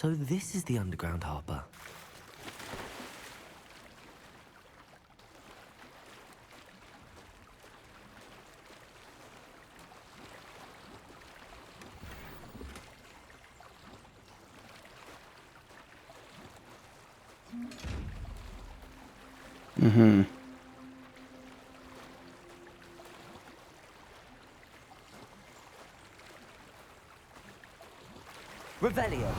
So this is the underground harbor. Mm-hmm. Revelio.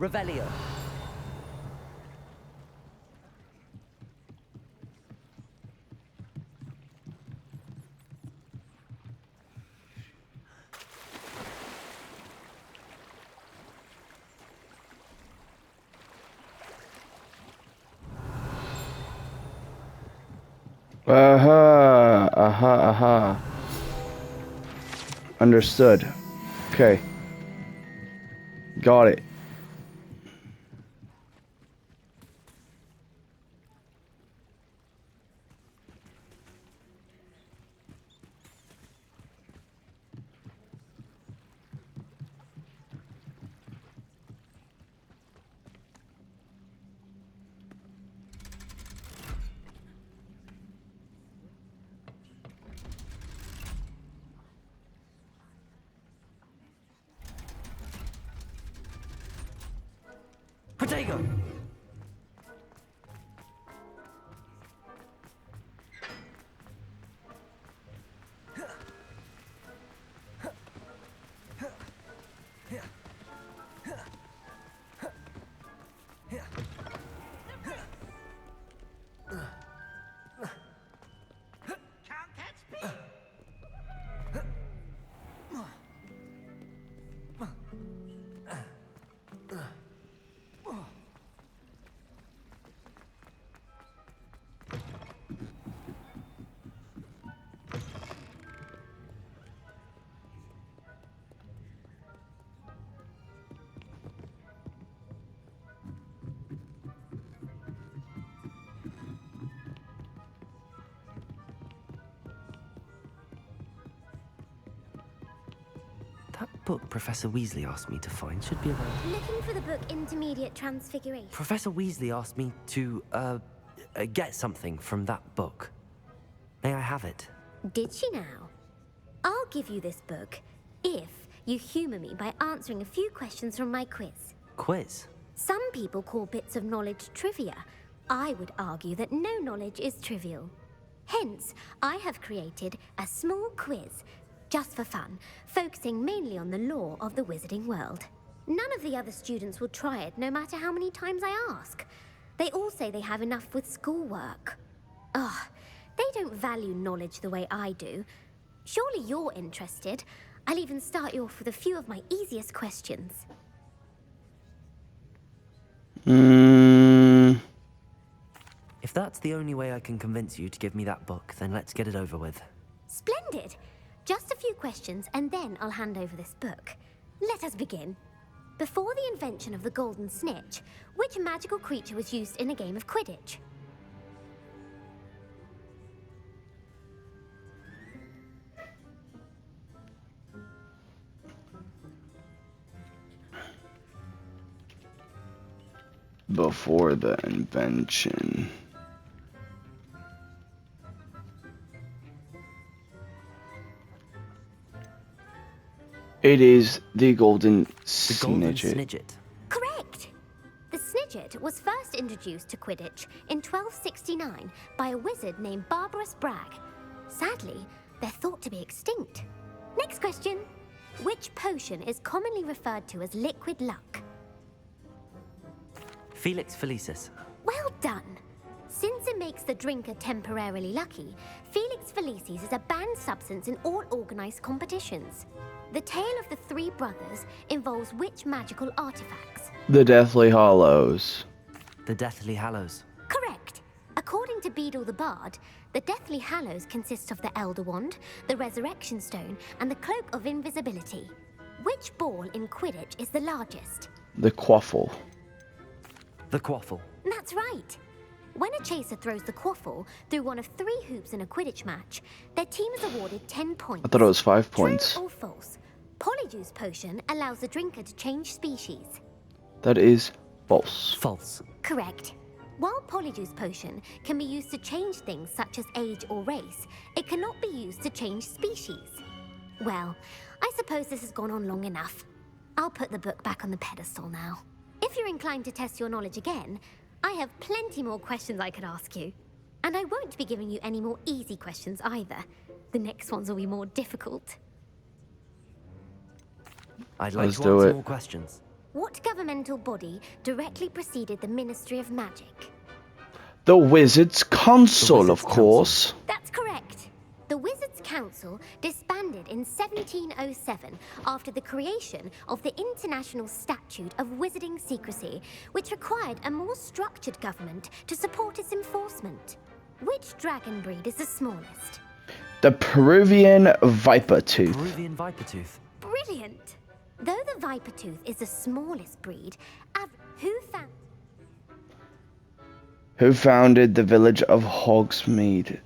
Revelio. Aha, aha, aha. Understood. Okay. Got it. Protego. That book Professor Weasley asked me to find should be around. Looking for the book Intermediate Transfiguration. Professor Weasley asked me to, get something from that book. May I have it? Did she now? I'll give you this book if you humor me by answering a few questions from my quiz. Quiz? Some people call bits of knowledge trivia. I would argue that no knowledge is trivial. Hence, I have created a small quiz, just for fun, focusing mainly on the lore of the wizarding world. None of the other students will try it, no matter how many times I ask. They all say they have enough with schoolwork. Ugh, they don't value knowledge the way I do. Surely you're interested. I'll even start you off with a few of my easiest questions. If that's the only way I can convince you to give me that book, then let's get it over with. Splendid! Just a few questions, and then I'll hand over this book. Let us begin. Before the invention of the golden snitch, which magical creature was used in a game of Quidditch? Before the invention. It is the golden The Golden snitchet. Snidget. Correct! The Snidget was first introduced to Quidditch in 1269 by a wizard named Barbarous Bragg. Sadly, they're thought to be extinct. Next question. Which potion is commonly referred to as liquid luck? Felix Felicis. Well done. Since it makes the drinker temporarily lucky, Felix Felicis is a banned substance in all organized competitions. The tale of the three brothers involves which magical artifacts? The Deathly Hollows. The Deathly Hallows. Correct. According to Beedle the Bard, the Deathly Hallows consist of the Elder Wand, the Resurrection Stone, and the Cloak of Invisibility. Which ball in Quidditch is the largest? The Quaffle. The Quaffle. That's right. When a chaser throws the quaffle through one of 3 hoops in a Quidditch match, their team is awarded 10 points. I thought it was 5 points. True or false? Polyjuice Potion allows the drinker to change species. That is false. False. Correct. While Polyjuice Potion can be used to change things such as age or race, it cannot be used to change species. Well, I suppose this has gone on long enough. I'll put the book back on the pedestal now. If you're inclined to test your knowledge again, I have plenty more questions I could ask you. And I won't be giving you any more easy questions either. The next ones will be more difficult. I'd like Let's to do answer it. more questions. What governmental body directly preceded the Ministry of Magic? The Wizards Council, Wizards of course. That's correct. The Wizards' Council disbanded in 1707 after the creation of the International Statute of Wizarding Secrecy, which required a more structured government to support its enforcement. Which dragon breed is the smallest? The Peruvian Vipertooth. Peruvian Vipertooth. Brilliant! Though the Vipertooth is the smallest breed, Who founded the village of Hogsmeade?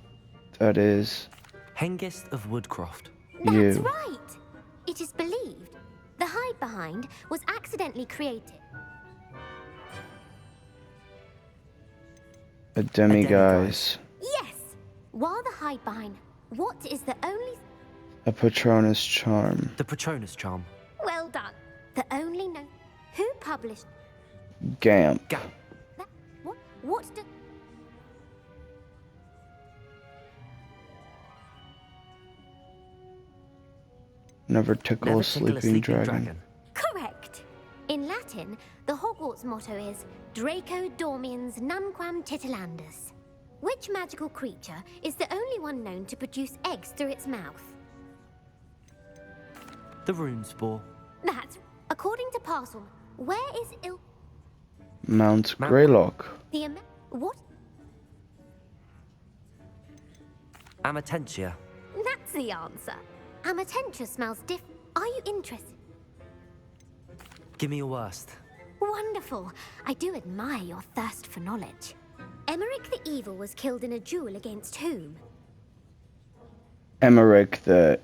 That is Hengist of Woodcroft. That's you. right! It is believed the Hide Behind was accidentally created. A demiguise. Yes! While the Hide Behind, what is the only... A Patronus charm. The Patronus charm. Well done. The only known... Who published... Gamp. Gap. that? What do... Never tickle Never a sleeping dragon. Correct. In Latin, the Hogwarts motto is Draco Dormiens Numquam Titilandus. Which magical creature is the only one known to produce eggs through its mouth? The Rune Spore. That's... According to Parcel, where is Mount Greylock. the... What? Amatentia. That's the answer. Amatentia smells Are you interested? Give me your worst. Wonderful. I do admire your thirst for knowledge. Emmerich the Evil was killed in a duel against whom? Emmerich the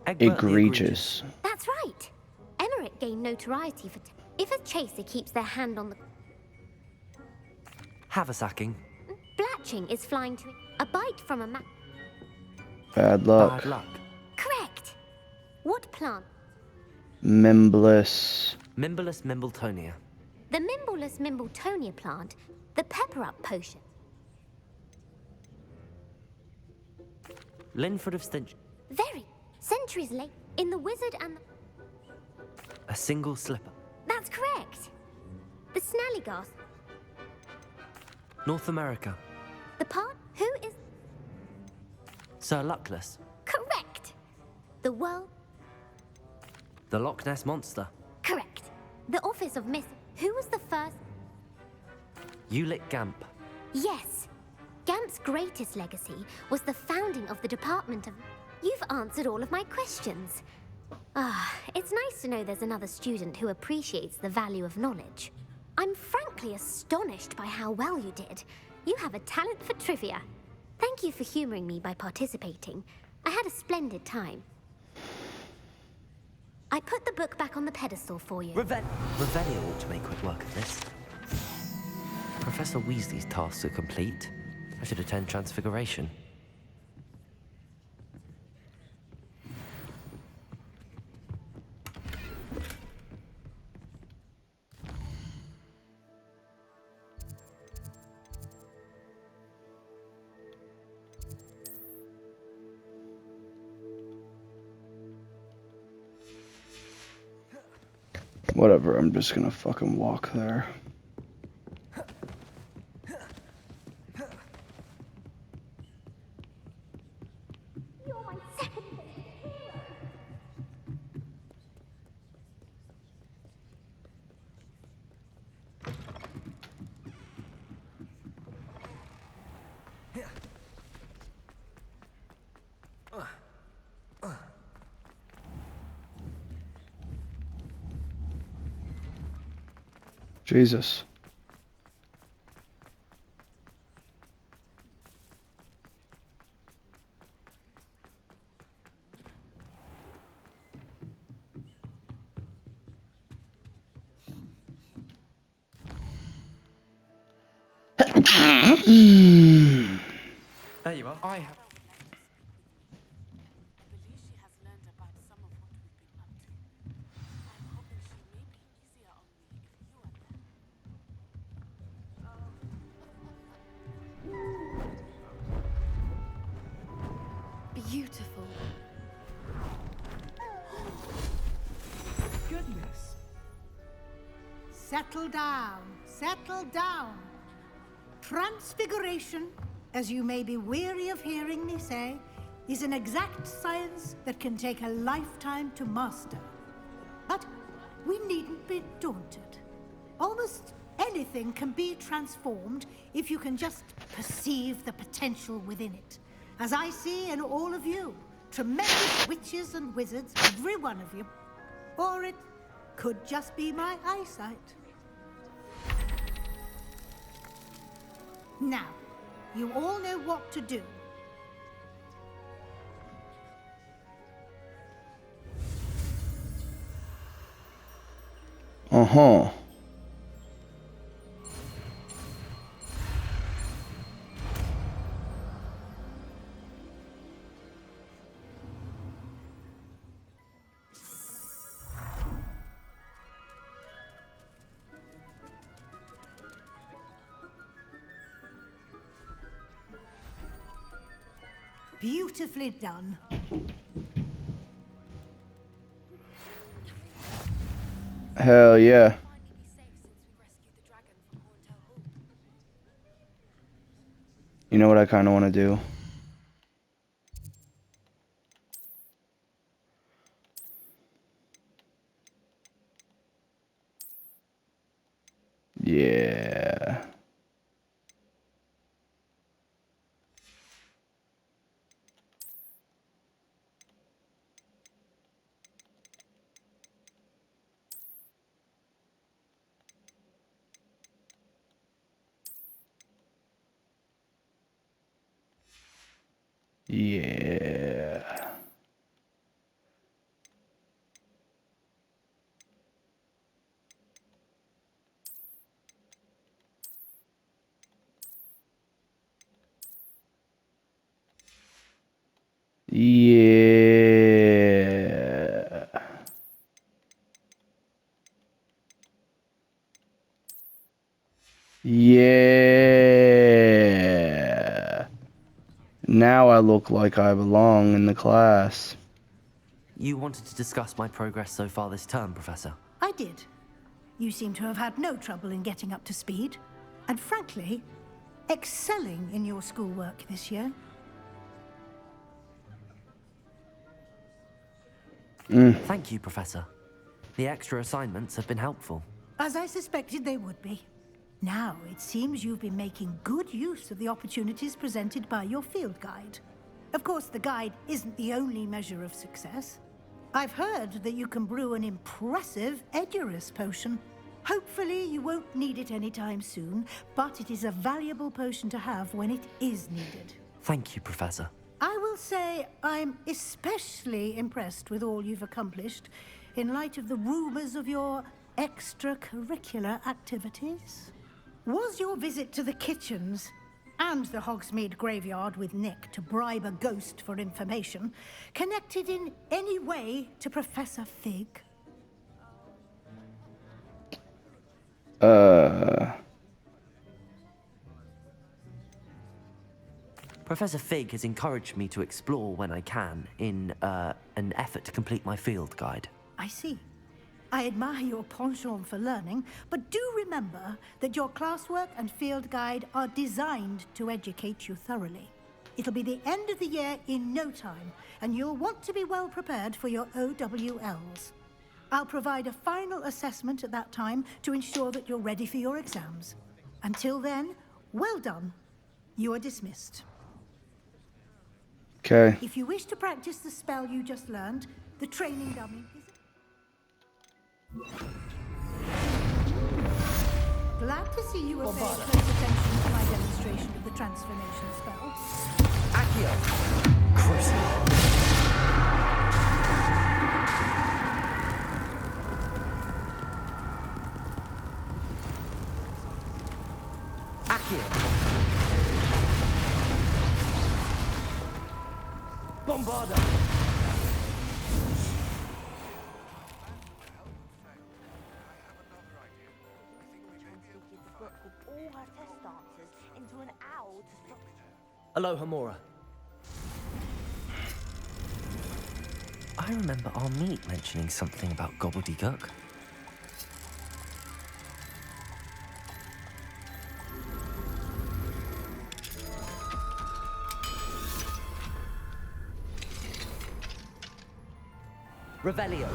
Egbert the Egregious. That's right. Emmerich gained notoriety for... If a chaser keeps their hand on the... Haversacking. Blatching is flying to... A bite from a Bad luck. Bad luck. Correct. What plant? Mimbless. Mimblus Mimbletonia. The Mimblelus Mimbletonia plant. The pepper-up potion. Linford of Stench. Very. Centuries late. In the Wizard and the... A single slipper. That's correct. The Snallygass. North America. The part... Who is... Sir Luckless. Correct. The world... The Loch Ness Monster. Correct. The office of Miss... Who was the first... Ulick Gamp. Yes. Gamp's greatest legacy was the founding of the Department of... You've answered all of my questions. It's nice to know there's another student who appreciates the value of knowledge. I'm frankly astonished by how well you did. You have a talent for trivia. Thank you for humoring me by participating. I had a splendid time. I put the book back on the pedestal for you. Revelio ought to make quick work of this. Professor Weasley's tasks are complete. I should attend Transfiguration. Whatever, I'm just gonna fucking walk there. Jesus. There you are. I have. believe she has learned about some of what we've been up to. I'm hoping she may be easier on me if you are there. Beautiful. Goodness. Settle down. Settle down. Transfiguration, as you may be weary of hearing me say, is an exact science that can take a lifetime to master. But we needn't be daunted. Almost anything can be transformed if you can just perceive the potential within it. As I see in all of you, tremendous witches and wizards, every one of you. Or it could just be my eyesight. Now, you all know what to do. Uh-huh. Beautifully done. Hell yeah. Finally be safe since we rescued the dragon from Horntail Hall. You know what I kind of want to do? Yeah. Yeah. Yeah. Yeah. Now I look like I belong in the class. You wanted to discuss my progress so far this term, Professor. I did. You seem to have had no trouble in getting up to speed. And frankly, excelling in your schoolwork this year. Thank you, Professor. The extra assignments have been helpful. As I suspected they would be. Now, it seems you've been making good use of the opportunities presented by your field guide. Of course, the guide isn't the only measure of success. I've heard that you can brew an impressive Edurus potion. Hopefully, you won't need it anytime soon, but it is a valuable potion to have when it is needed. Thank you, Professor. I will say I'm especially impressed with all you've accomplished in light of the rumors of your extracurricular activities. Was your visit to the kitchens and the Hogsmeade graveyard with Nick to bribe a ghost for information connected in any way to Professor Fig? Professor Fig has encouraged me to explore when I can in an effort to complete my field guide. I see. I admire your penchant for learning, but do remember that your classwork and field guide are designed to educate you thoroughly. It'll be the end of the year in no time, and you'll want to be well prepared for your OWLs. I'll provide a final assessment at that time to ensure that you're ready for your exams. Until then, well done. You are dismissed. Okay. If you wish to practice the spell you just learned, the training dummy is... Glad to see you have paid close attention to my demonstration of the transformation spell. Accio! Crucible! Accio! Bombarda! All her test answers into an owl to stop. Aloha, Mora. I remember our meet mentioning something about gobbledygook. Revelio.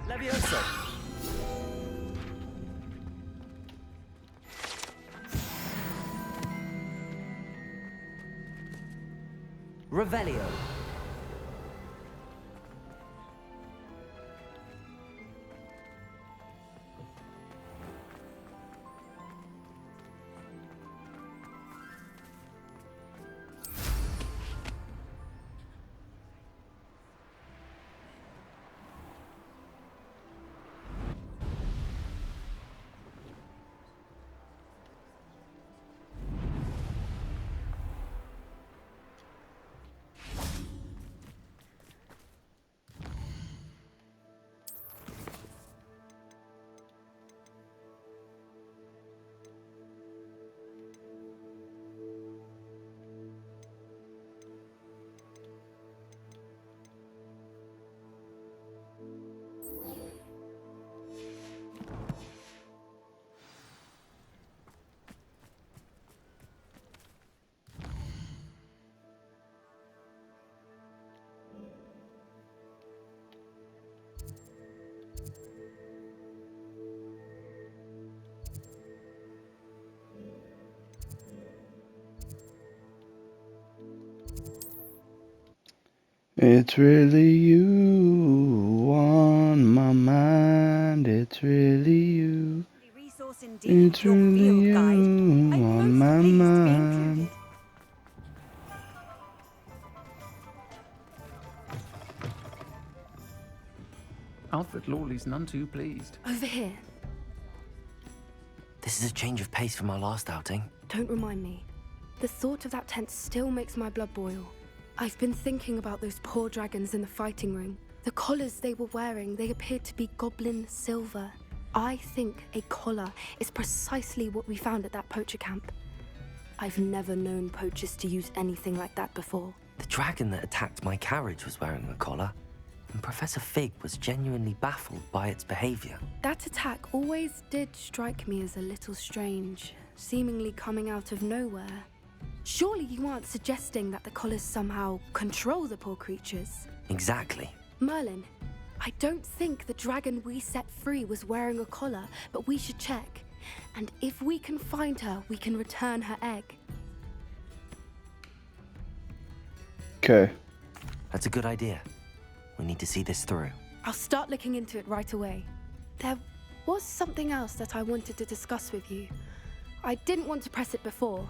Levioso. Revelio. It's really you on my mind. It's really you. Resource indeed. It's Your really field you guide. I'm on most my pleased to be mind. included. Alfred Lawley's none too pleased. Over here. This is a change of pace from our last outing. Don't remind me. The thought of that tent still makes my blood boil. I've been thinking about those poor dragons in the fighting ring. The collars they were wearing, they appeared to be goblin silver. I think a collar is precisely what we found at that poacher camp. I've never known poachers to use anything like that before. The dragon that attacked my carriage was wearing a collar, and Professor Fig was genuinely baffled by its behavior. That attack always did strike me as a little strange, seemingly coming out of nowhere. Surely you aren't suggesting that the collars somehow control the poor creatures? Exactly. Merlin, I don't think the dragon we set free was wearing a collar, but we should check. And if we can find her, we can return her egg. Okay. That's a good idea. We need to see this through. I'll start looking into it right away. There was something else that I wanted to discuss with you. I didn't want to press it before.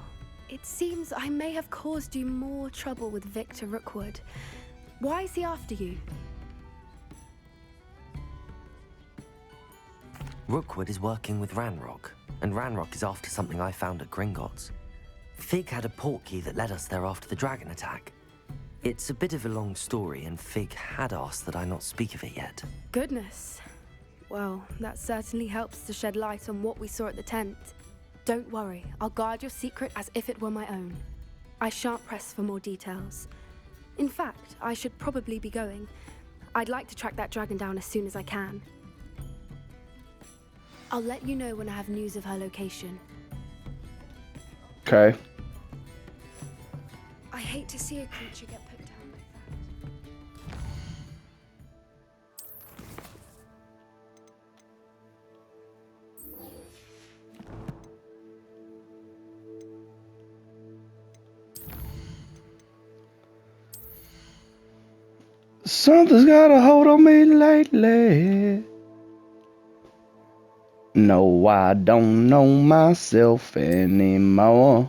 It seems I may have caused you more trouble with Victor Rookwood. Why is he after you? Rookwood is working with Ranrock, and Ranrock is after something I found at Gringotts. Fig had a portkey that led us there after the dragon attack. It's a bit of a long story, and Fig had asked that I not speak of it yet. Goodness. Well, that certainly helps to shed light on what we saw at the tent. Don't worry, I'll guard your secret as if it were my own. I shan't press for more details. In fact, I should probably be going. I'd like to track that dragon down as soon as I can. I'll let you know when I have news of her location. Okay. I hate to see a creature get put down like that. Something's got a hold on me lately. No, I don't know myself anymore.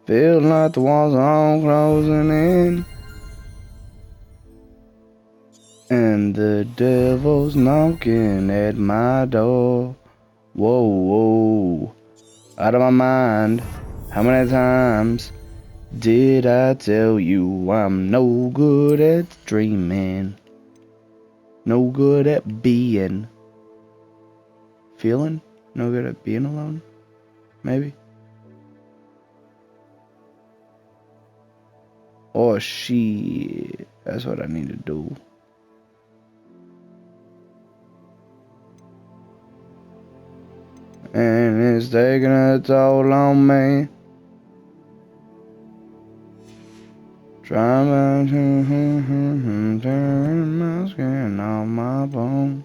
Feel like the walls are closing in. And the devil's knocking at my door. Whoa, whoa. Out of my mind. How many times did I tell you I'm no good at dreaming? No good at being. Feeling? No good at being alone? Maybe? Oh shit. That's what I need to do. And it's taking a toll on me. Trying to turn my skin off my bones.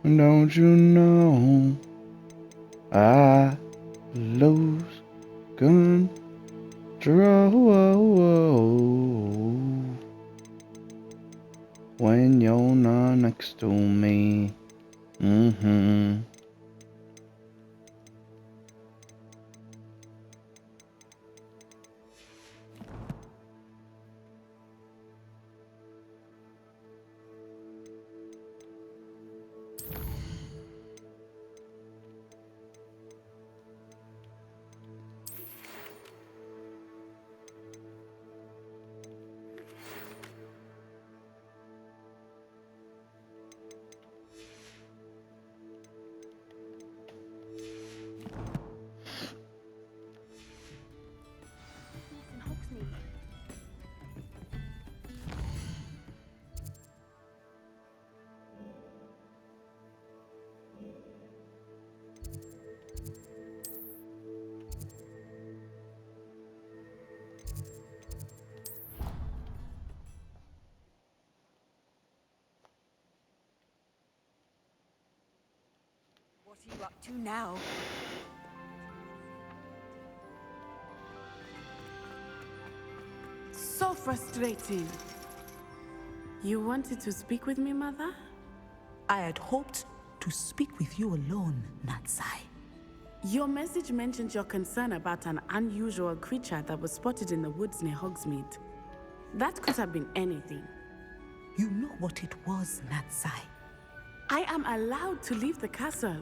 Don't you know I lose control when you're not next to me. What are you up to now? So frustrating. You wanted to speak with me, Mother? I had hoped to speak with you alone, Natsai. Your message mentioned your concern about an unusual creature that was spotted in the woods near Hogsmeade. That could have been anything. You know what it was, Natsai. I am allowed to leave the castle.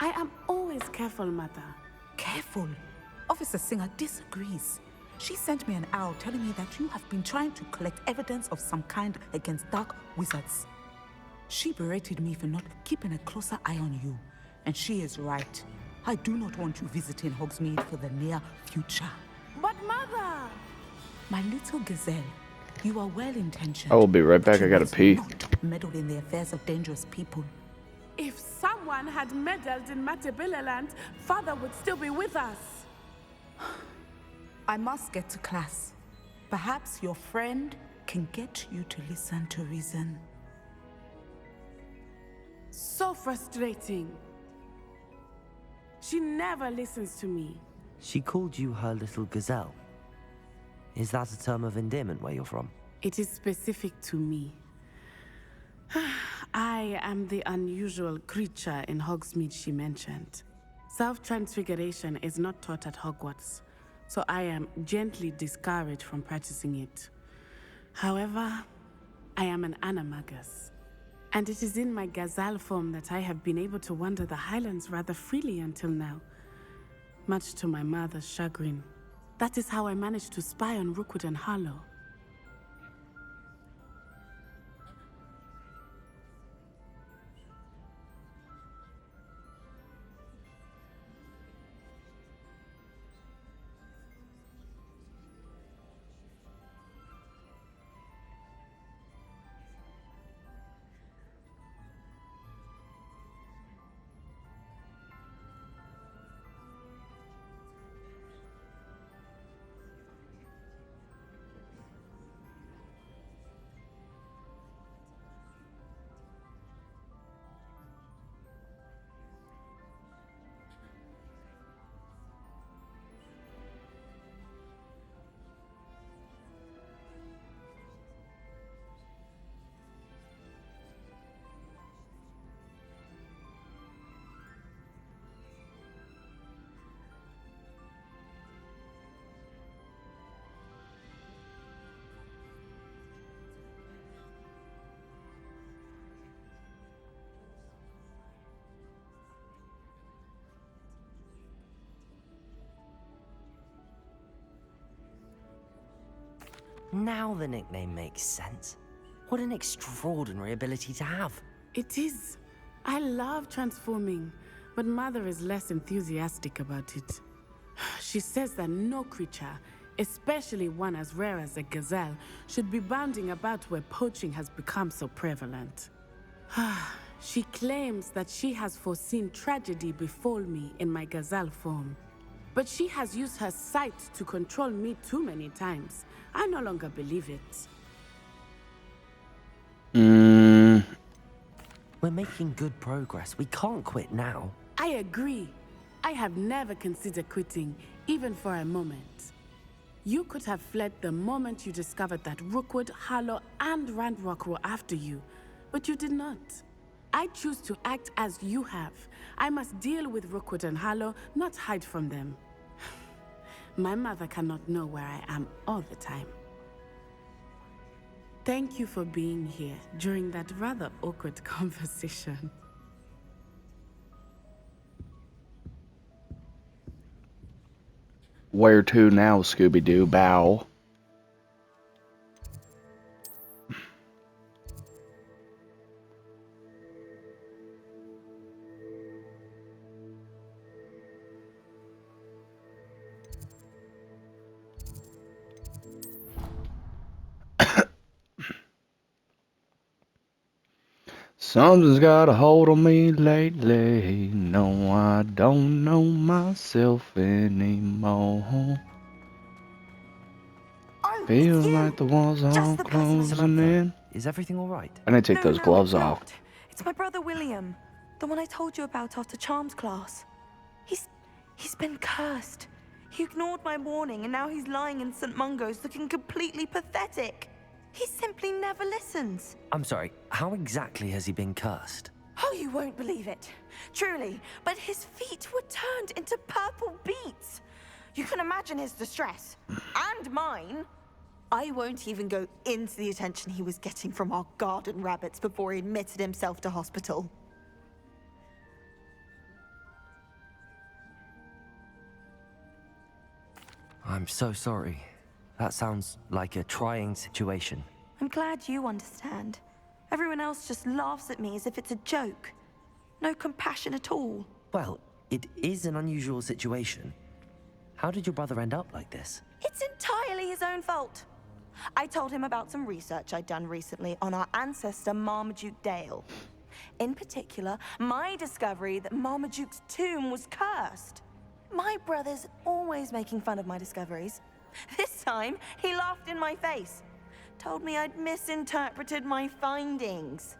I am always careful, Mother. Careful. Officer Singer disagrees. She sent me an owl telling me that you have been trying to collect evidence of some kind against dark wizards. She berated me for not keeping a closer eye on you. And she is right. I do not want you visiting Hogsmeade for the near future. But Mother! My little gazelle, you are well-intentioned. I will be right back. I gotta must pee. not meddle in the affairs of dangerous people. If someone had meddled in Matabeleland, Father would still be with us. I must get to class. Perhaps your friend can get you to listen to reason. So frustrating. She never listens to me. She called you her little gazelle. Is that a term of endearment where you're from? It is specific to me. I am the unusual creature in Hogsmeade she mentioned. Self-transfiguration is not taught at Hogwarts, so I am gently discouraged from practicing it. However, I am an animagus, and it is in my gazelle form that I have been able to wander the Highlands rather freely until now, much to my mother's chagrin. That is how I managed to spy on Rookwood and Harlow. Now the nickname makes sense. What an extraordinary ability to have. It is. I love transforming, but Mother is less enthusiastic about it. She says that no creature, especially one as rare as a gazelle, should be bounding about where poaching has become so prevalent. She claims that she has foreseen tragedy befall me in my gazelle form. But she has used her sight to control me too many times. I no longer believe it. We're making good progress. We can't quit now. I agree. I have never considered quitting, even for a moment. You could have fled the moment you discovered that Rookwood, Harlow, and Ranrock were after you, but you did not. I choose to act as you have. I must deal with Rookwood and Harlow, not hide from them. My mother cannot know where I am all the time. Thank you for being here during that rather awkward conversation. Where to now, Scooby-Doo? Bow. Something's got a hold on me lately. No, I don't know myself anymore. Oh, Feel it's you! like the walls are Just the person I closing in. Is everything all right? I need to take those gloves it's off. not. It's my brother William, the one I told you about after Charms class. He's been cursed. He ignored my warning, and now he's lying in St. Mungo's looking completely pathetic. He simply never listens. I'm sorry, how exactly has he been cursed? Oh, you won't believe it. Truly, but his feet were turned into purple beets. You can imagine his distress. And mine. I won't even go into the attention he was getting from our garden rabbits before he admitted himself to hospital. I'm so sorry. That sounds like a trying situation. I'm glad you understand. Everyone else just laughs at me as if it's a joke. No compassion at all. Well, it is an unusual situation. How did your brother end up like this? It's entirely his own fault. I told him about some research I'd done recently on our ancestor Marmaduke Dale. In particular, my discovery that Marmaduke's tomb was cursed. My brother's always making fun of my discoveries. This time, he laughed in my face. Told me I'd misinterpreted my findings.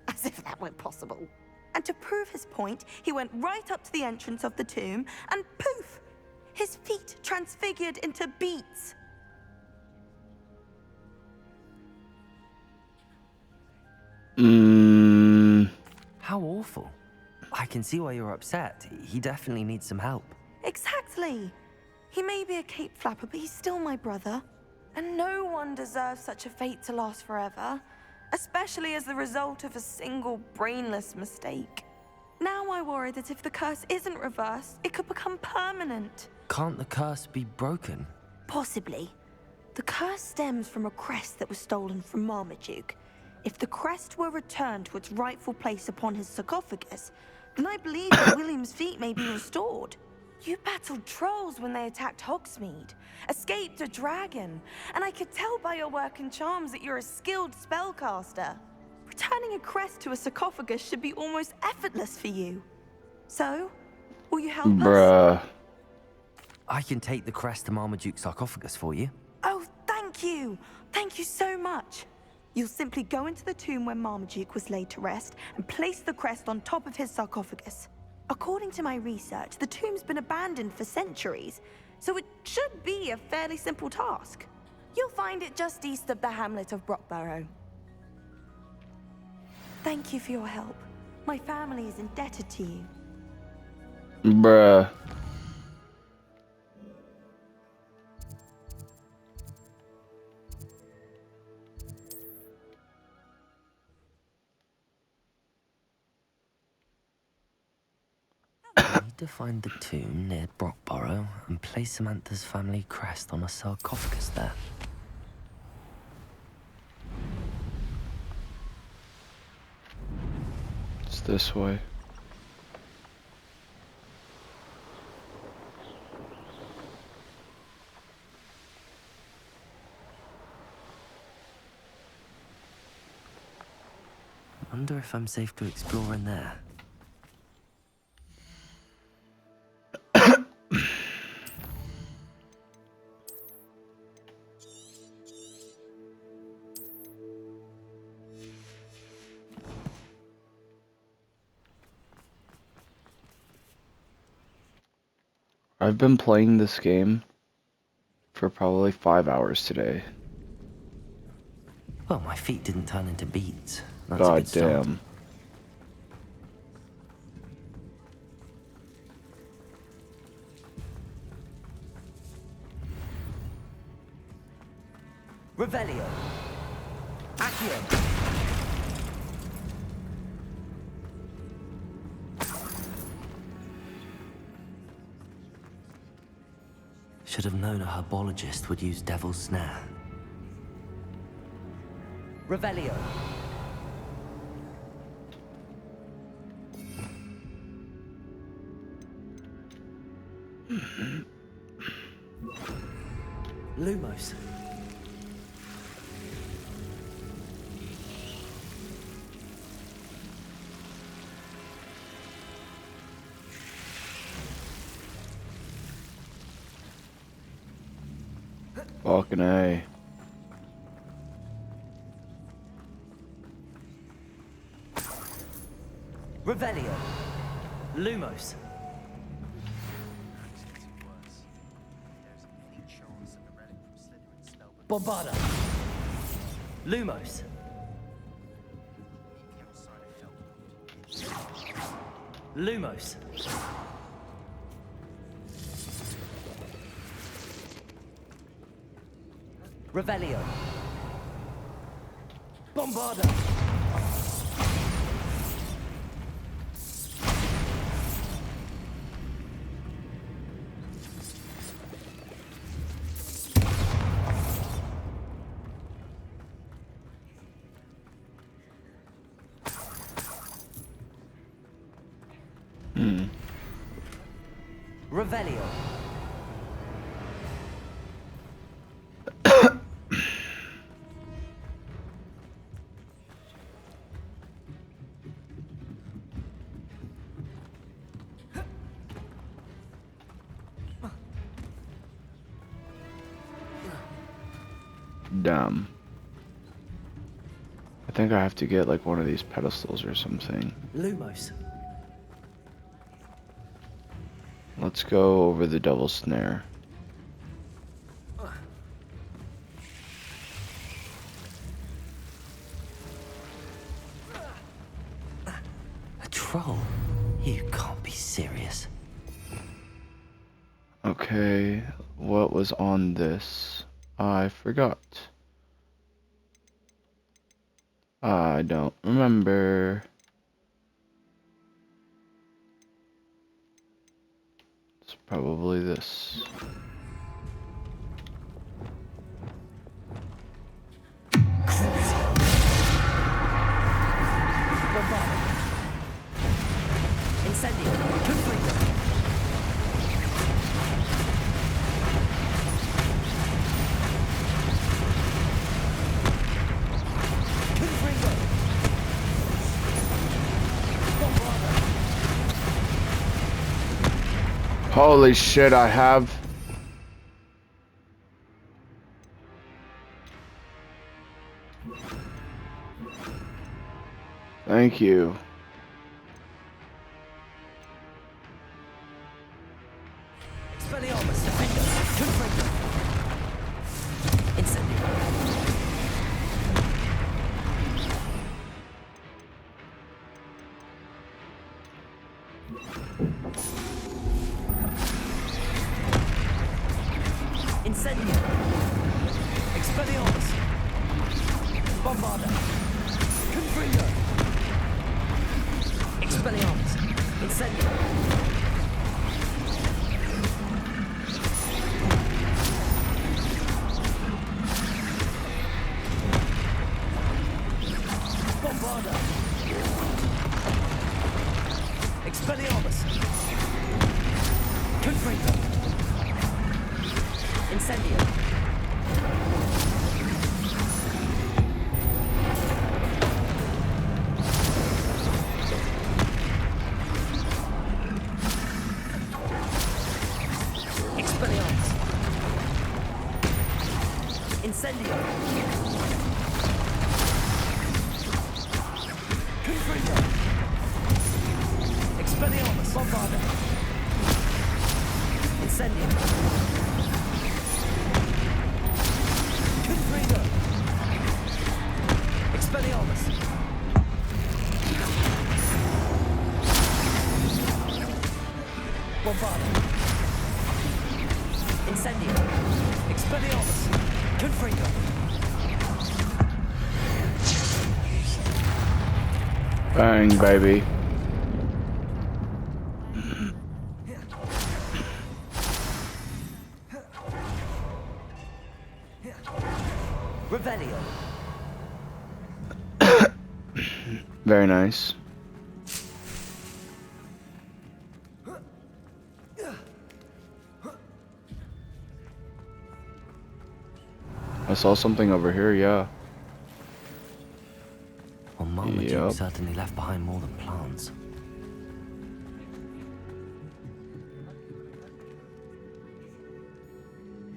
As if that were possible. And to prove his point, he went right up to the entrance of the tomb and poof! His feet transfigured into beets. How awful. I can see why you're upset. He definitely needs some help. Exactly. He may be a cape flapper, but he's still my brother. And no one deserves such a fate to last forever, especially as the result of a single brainless mistake. Now I worry that if the curse isn't reversed, it could become permanent. Can't the curse be broken? Possibly. The curse stems from a crest that was stolen from Marmaduke. If the crest were returned to its rightful place upon his sarcophagus, then I believe that William's feet may be restored. You battled trolls when they attacked Hogsmeade, escaped a dragon, and I could tell by your work and charms that you're a skilled spellcaster. Returning a crest to a sarcophagus should be almost effortless for you. So, will you help us? Bruh. I can take the crest to Marmaduke's sarcophagus for you. Oh, thank you! Thank you so much! You'll simply go into the tomb where Marmaduke was laid to rest and place the crest on top of his sarcophagus. According to my research, the tomb's been abandoned for centuries, so it should be a fairly simple task. You'll find it just east of the hamlet of Brockborough. Thank you for your help. My family is indebted to you. Bruh. I need to find the tomb near Brockborough and place Samantha's family crest on a sarcophagus there. this way. Wonder if I'm safe to explore in there. I've been playing this game for probably 5 hours today. Well, my feet didn't turn into beads. That's a God good start. damn. Revelio. Accio. Should have known a herbologist would use Devil's Snare. Revelio. Lumos. Fucking A. Revelio. Lumos. Bombarda. Lumos. Lumos. Revelio. Bombarda. Revelio. Damn. I think I have to get like one of these pedestals or something. Lumos. Let's go over the Devil's Snare. A troll? You can't be serious. Okay, what was on this? I forgot. I don't remember. It's probably this. Incendio. Confringo. Confringo. Bombarda. Holy shit, I have... Thank you. Expelliarmus. Defender. Confringo. Incendio. Incendio. Expelliarmus. Bombarda. Confringo. Expelliarmus. Incendio. Bombarda. Incendio. Expelliarmus. Incendio. Confringo. Expelliarmus. Bombarda. Incendio. Confringo. Expelliarmus. Bombarda. Incendio. Expelliarmus. Confringo. Bang, baby. Revelio. Very nice. I saw something over here, yeah. Well, Marmaduke Yep. certainly left behind more than plants.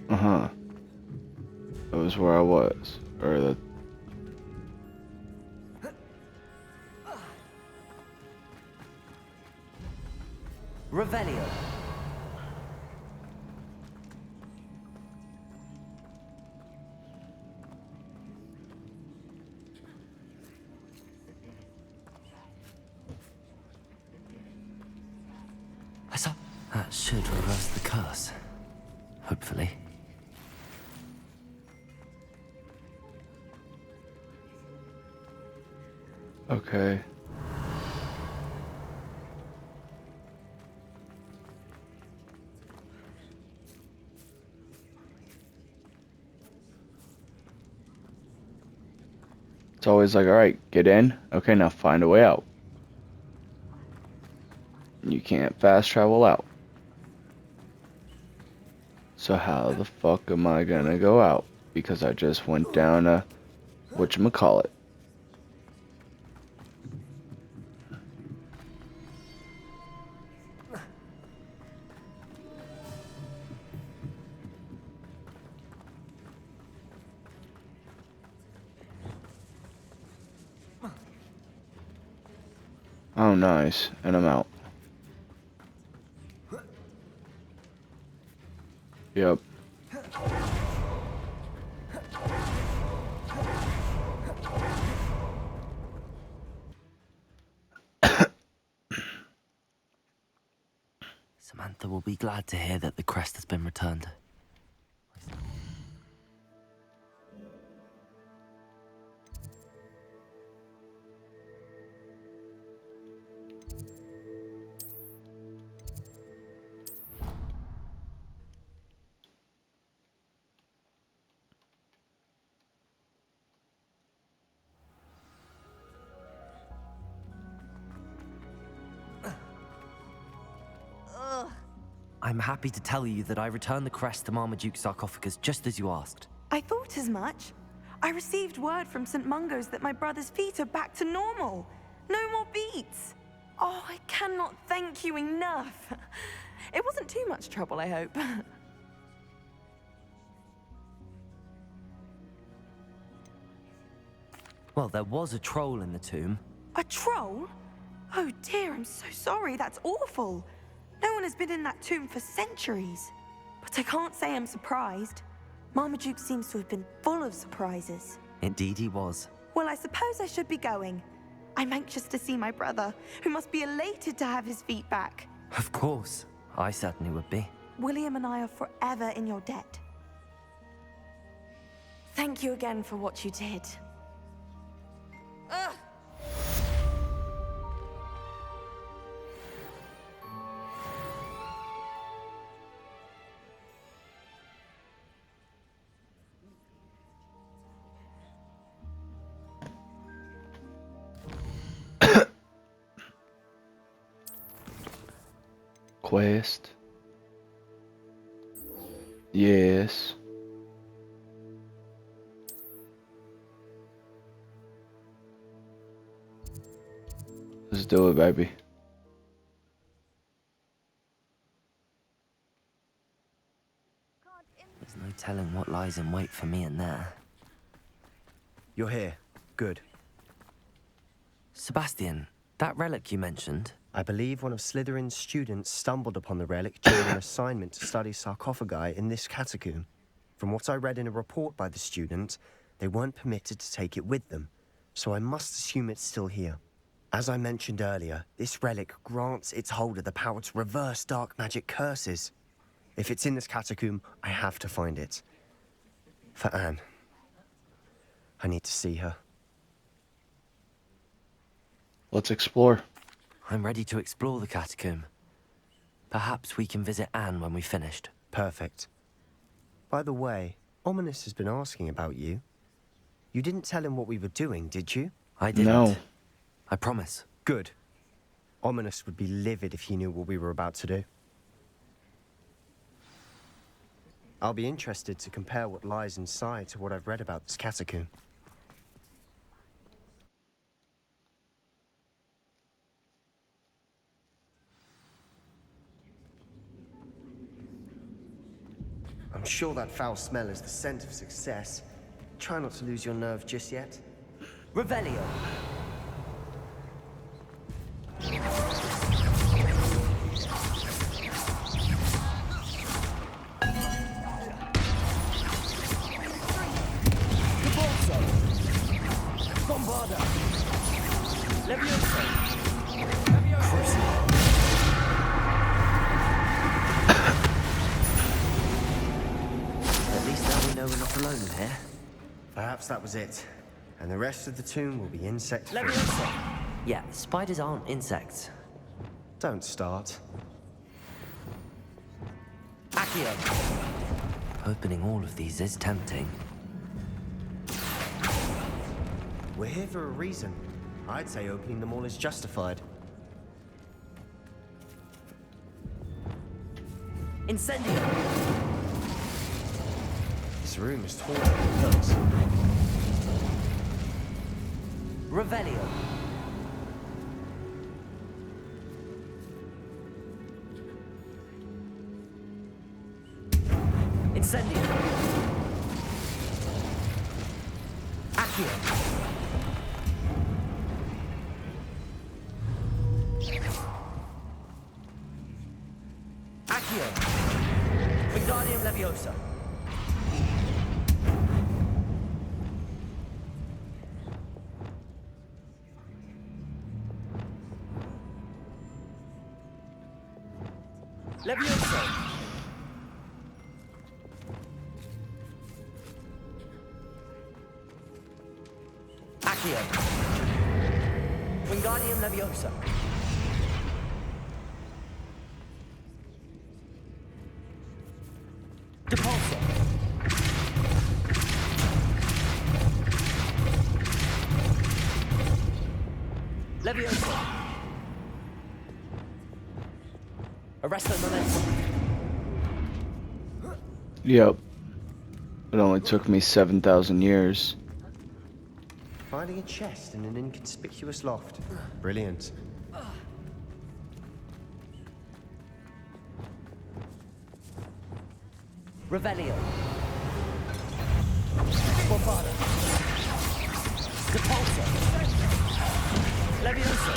Uh-huh. That was where I was. Or the... Revelio. That should reverse the curse. Hopefully. Okay. It's always like, alright, get in. Okay, now find a way out. You can't fast travel out. So how the fuck am I gonna go out? Because I just went down a... whatchamacallit. Oh, nice. And I'm out. Yep. Samantha will be glad to hear that the crest has been returned. I'm happy to tell you that I returned the crest to Marmaduke's sarcophagus just as you asked. I thought as much. I received word from St. Mungo's that my brother's feet are back to normal. No more beats. Oh, I cannot thank you enough. It wasn't too much trouble, I hope. Well, there was a troll in the tomb. A troll? Oh dear, I'm so sorry. That's awful. No one has been in that tomb for centuries. But I can't say I'm surprised. Marmaduke seems to have been full of surprises. Indeed he was. Well, I suppose I should be going. I'm anxious to see my brother, who must be elated to have his feet back. Of course. I certainly would be. William and I are forever in your debt. Thank you again for what you did. Ugh. Quest. Yes. Let's do it, baby. There's no telling what lies in wait for me in there. You're here. Good. Sebastian, that relic you mentioned, I believe one of Slytherin's students stumbled upon the relic during an assignment to study sarcophagi in this catacomb. From what I read in a report by the student, they weren't permitted to take it with them, so I must assume it's still here. As I mentioned earlier, this relic grants its holder the power to reverse dark magic curses. If it's in this catacomb, I have to find it. For Anne. I need to see her. Let's explore. I'm ready to explore the catacomb. Perhaps we can visit Anne when we've finished. Perfect. By the way, Ominous has been asking about you. You didn't tell him what we were doing, did you? I didn't. No. I promise. Good. Ominous would be livid if he knew what we were about to do. I'll be interested to compare what lies inside to what I've read about this catacomb. I'm sure that foul smell is the scent of success. Try not to lose your nerve just yet. Revelio. Bombarda! Leviosa. At least now we know we're not alone in here. Perhaps that was it. And the rest of the tomb will be insect-free. Leviosa. Yeah, spiders aren't insects. Don't start. Accio. Opening all of these is tempting. We're here for a reason. I'd say opening them all is justified. Incendio. This room is taller than it looks. Revelio. Incendio. Accio. Accio. Wingardium Leviosa. Leviosa. Accio. Wingardium Leviosa. Depulso. Leviosa. Arresto Momentum. Yep. It only took me 7,000 years. Finding a chest in an inconspicuous loft. Brilliant. Revelio. Bombarda. Depulso. Leviosa.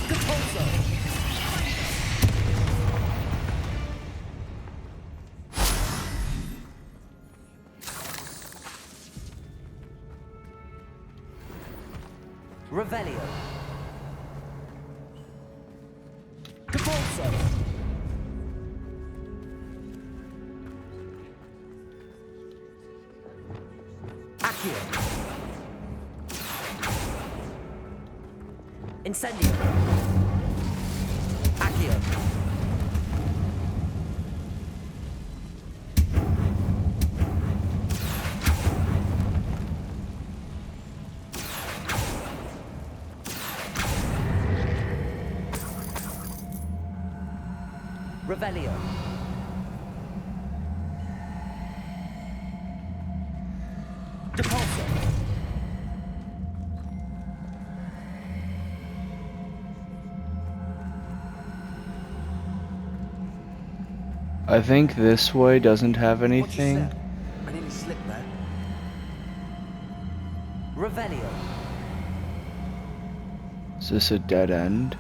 Depulso. Revelio. Depulso. Accio. Incendio. Accio. Revelio. I think this way doesn't have What'd you anything. say? I nearly slipped there. Revelio. Is this a dead end?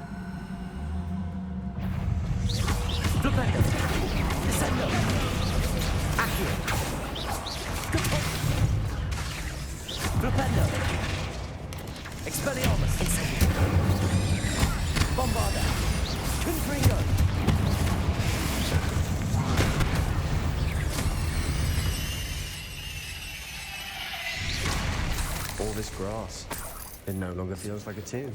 Flipendo. Descendo. Accio. Flipendo. Expelliarmus. Incendio. Bombarda. Confringo. All this grass. It no longer feels like a tomb.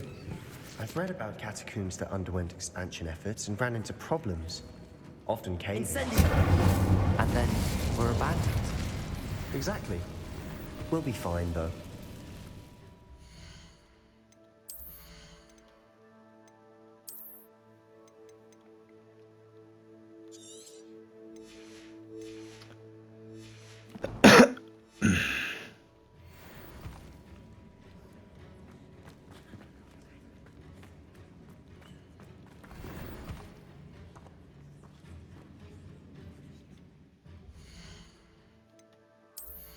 I've read about catacombs that underwent expansion efforts and ran into problems. Often cave-ins. Incendio. And then were abandoned. Exactly. We'll be fine, though.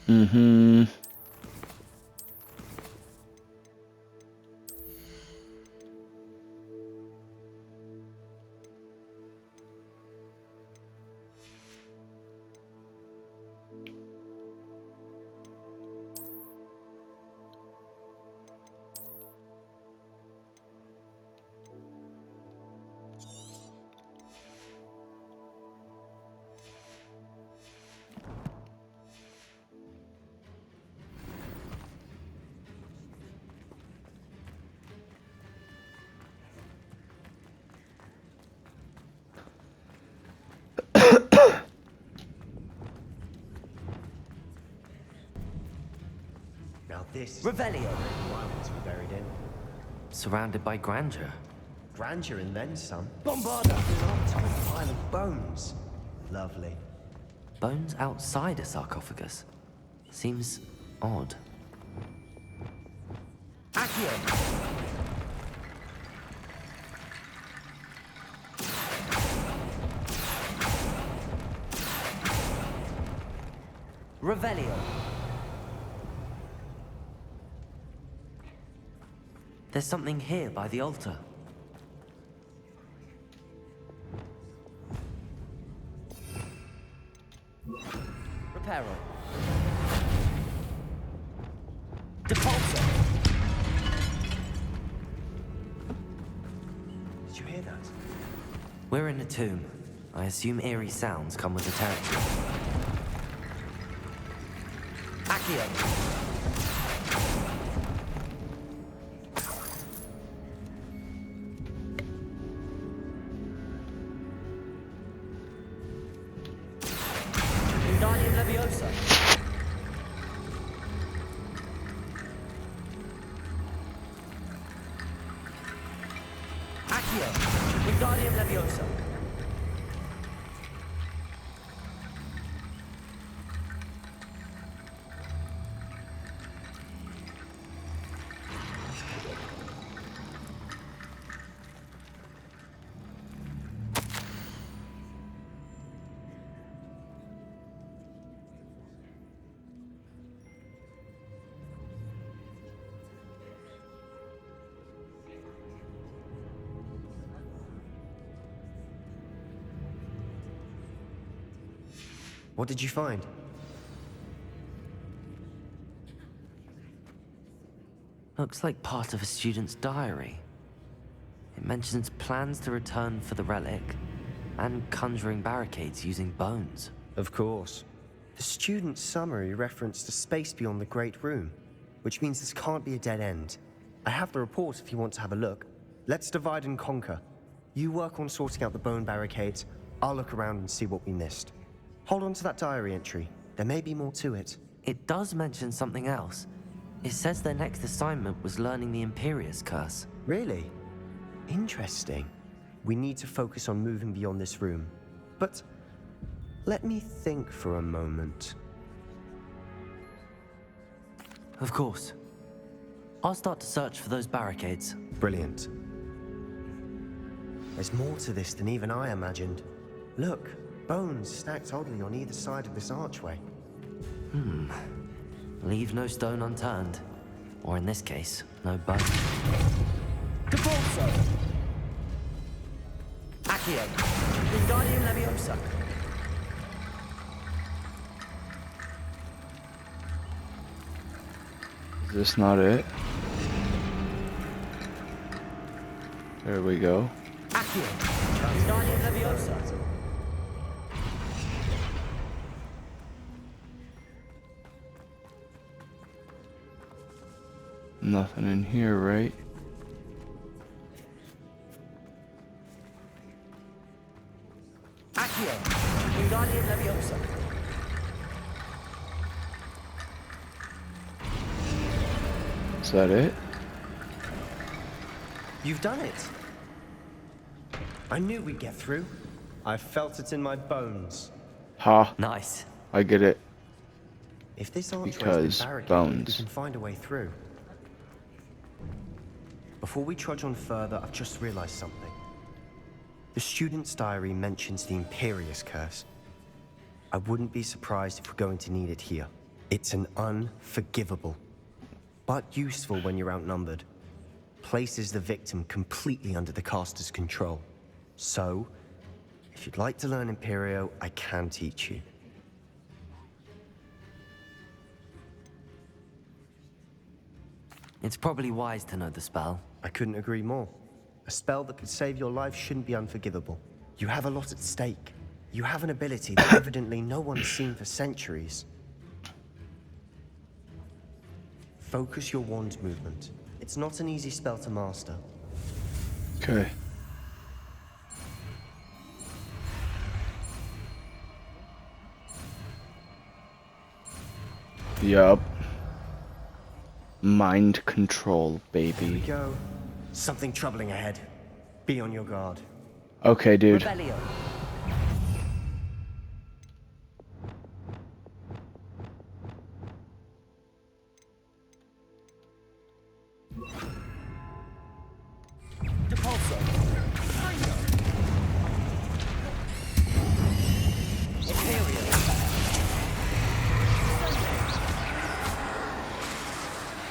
Mm-hmm. Now this is Revelio. the I want to be buried in. Surrounded by grandeur. Grandeur and then some. Bombarda. On top of a pile of bones. Lovely. Bones outside a sarcophagus. Seems odd. Accio. Revelio. There's something here by the altar. Reparo. Depulso. Did you hear that? We're in a tomb. I assume eerie sounds come with the territory. Accio. Wingardium Leviosa. Accio. Wingardium Leviosa. What did you find? Looks like part of a student's diary. It mentions plans to return for the relic and conjuring barricades using bones. Of course. The student's summary referenced a space beyond the Great Room, which means this can't be a dead end. I have the report if you want to have a look. Let's divide and conquer. You work on sorting out the bone barricades. I'll look around and see what we missed. Hold on to that diary entry. There may be more to it. It does mention something else. It says their next assignment was learning the Imperius Curse. Really? Interesting. We need to focus on moving beyond this room. But let me think for a moment. Of course. I'll start to search for those barricades. Brilliant. There's more to this than even I imagined. Look, Bones stacked oddly on either side of this archway. Leave no stone unturned. Or in this case, no bone. Devolso! Accio! Wingardium Leviosa! Is this not it? There we go. Accio! Wingardium Leviosa! Nothing in here, right? Accio! Wingardium Leviosa! Is that it? You've done it! I knew we'd get through. I felt it in my bones. Ha! Nice. I get it. If this archway's Because been barricaded, bones. we can find a way through. Before we trudge on further, I've just realized something. The student's diary mentions the Imperious Curse. I wouldn't be surprised if we're going to need it here. It's an unforgivable, but useful when you're outnumbered. Places the victim completely under the caster's control. So, if you'd like to learn Imperio, I can teach you. It's probably wise to know the spell. I couldn't agree more. A spell that could save your life shouldn't be unforgivable. You have a lot at stake. You have an ability that evidently no one's seen for centuries. Focus your wand's movement. It's not an easy spell to master. Okay. Yup. Mind control, Here we baby. go. Something troubling ahead. Be on your guard. Okay, dude. Rebellion! Depulso! Imperial!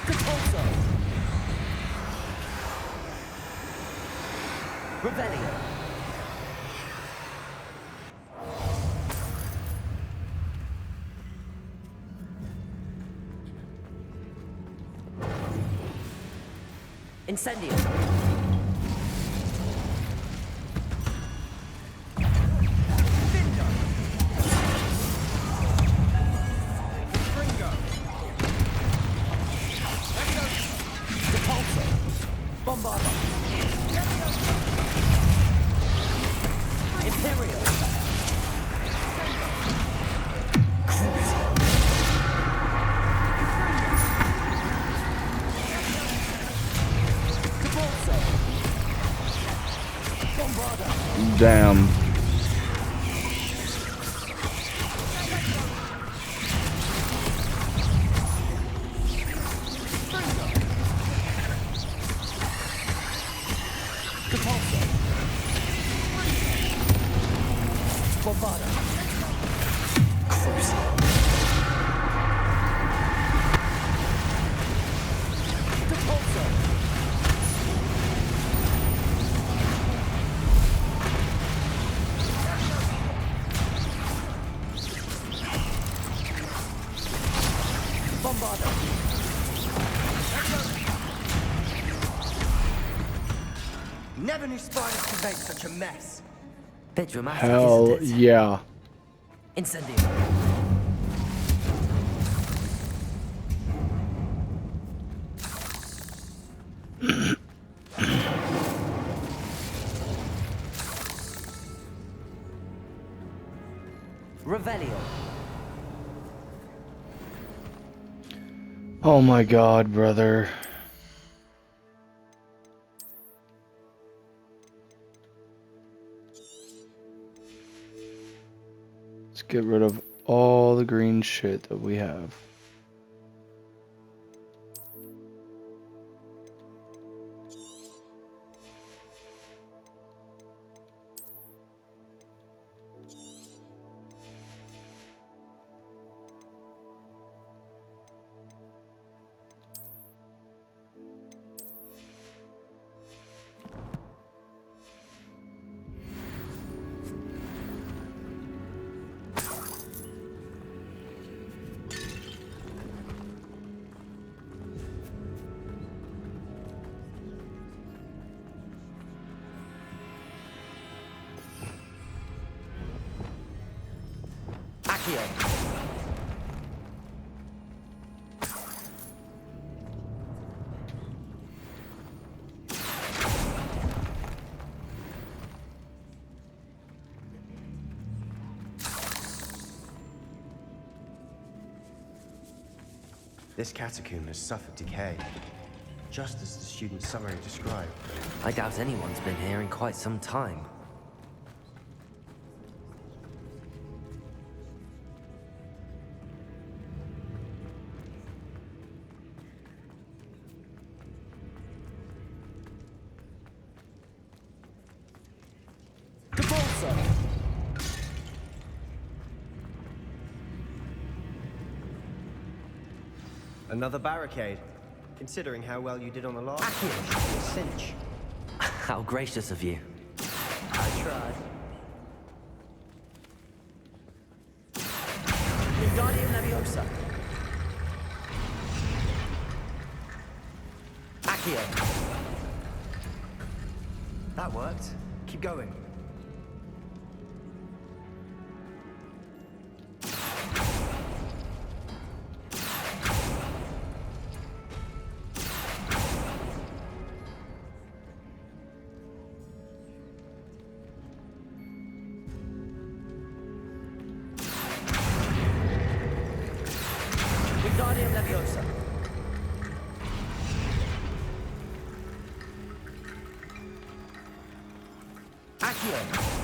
Depulso! Rebellion! Incendio! Depulso! Bombarda! Imperial! Depulso! Bombarda! Damn. Depulso! Bombarda! Depulso! Bombarda! Never knew spiders could make such a mess. Bit dramatic, Hell isn't it? yeah. Incendio. Revelio. Oh my god, brother. Let's get rid of all the green shit that we have. Accio. This catacomb has suffered decay, just as the student's summary described. I doubt anyone's been here in quite some time. Another barricade. Considering how well you did on the last one, it should be a cinch. How gracious of you. I tried. Wingardium Leviosa. Accio. That worked. Keep going. Wingardium Leviosa. Accio.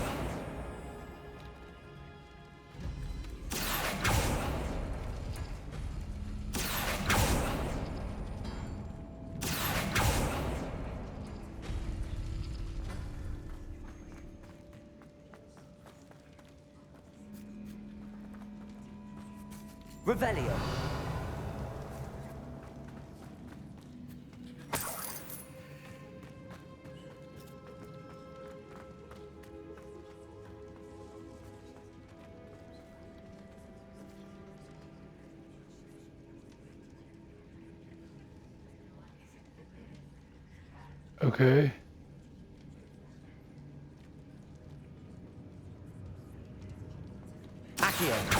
Revelio. Okay. Accio.